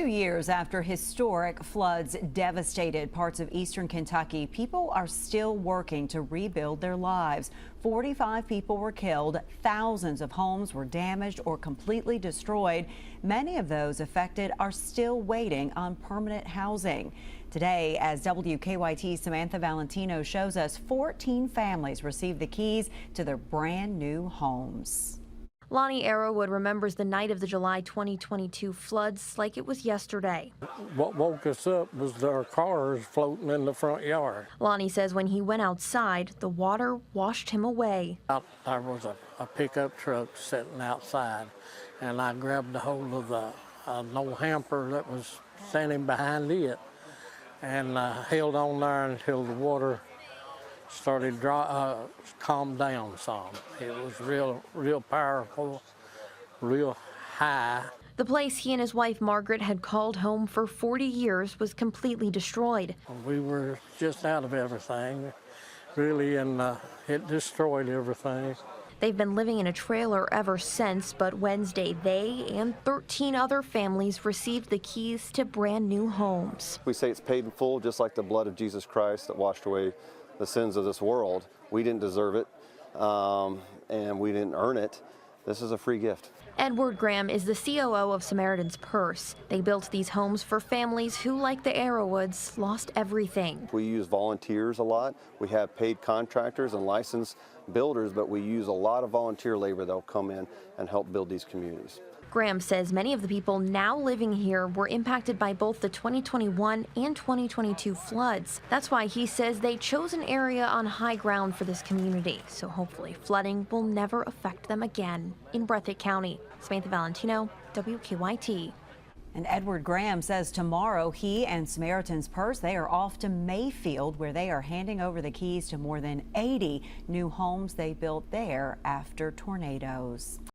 2 years after historic floods devastated parts of eastern Kentucky, people are still working to rebuild their lives. 45 people were killed, thousands of homes were damaged or completely destroyed. Many of those affected are still waiting on permanent housing. Today, as WKYT's Samantha Valentino shows us, 14 families received the keys to their brand new homes. Lonnie Arrowwood remembers the night of the July 2022 floods like it was yesterday. What woke us up was our cars floating in the front yard. Lonnie says when he went outside, the water washed him away. There was a pickup truck sitting outside, and I grabbed a hold of the an old hamper that was standing behind it, and held on there until the water started calm down some. It was real powerful, real high. The place he and his wife Margaret had called home for 40 years was completely destroyed. We were just out of everything, really, and it destroyed everything. They've been living in a trailer ever since, but Wednesday they and 13 other families received the keys to brand new homes. We say it's paid in full, just like the blood of Jesus Christ that washed away the sins of this world. We didn't deserve it, and we didn't earn it. This is a free gift. Edward Graham is the COO of Samaritan's Purse. They built these homes for families who, like the Arrowwoods, lost everything. We use volunteers a lot. We have paid contractors and licensed builders, but we use a lot of volunteer labor that'll come in and help build these communities. Graham says many of the people now living here were impacted by both the 2021 and 2022 floods. That's why he says they chose an area on high ground for this community, so hopefully flooding will never affect them again. In Breathitt County, Samantha Valentino, WKYT. And Edward Graham says tomorrow he and Samaritan's Purse, they are off to Mayfield, where they are handing over the keys to more than 80 new homes they built there after tornadoes.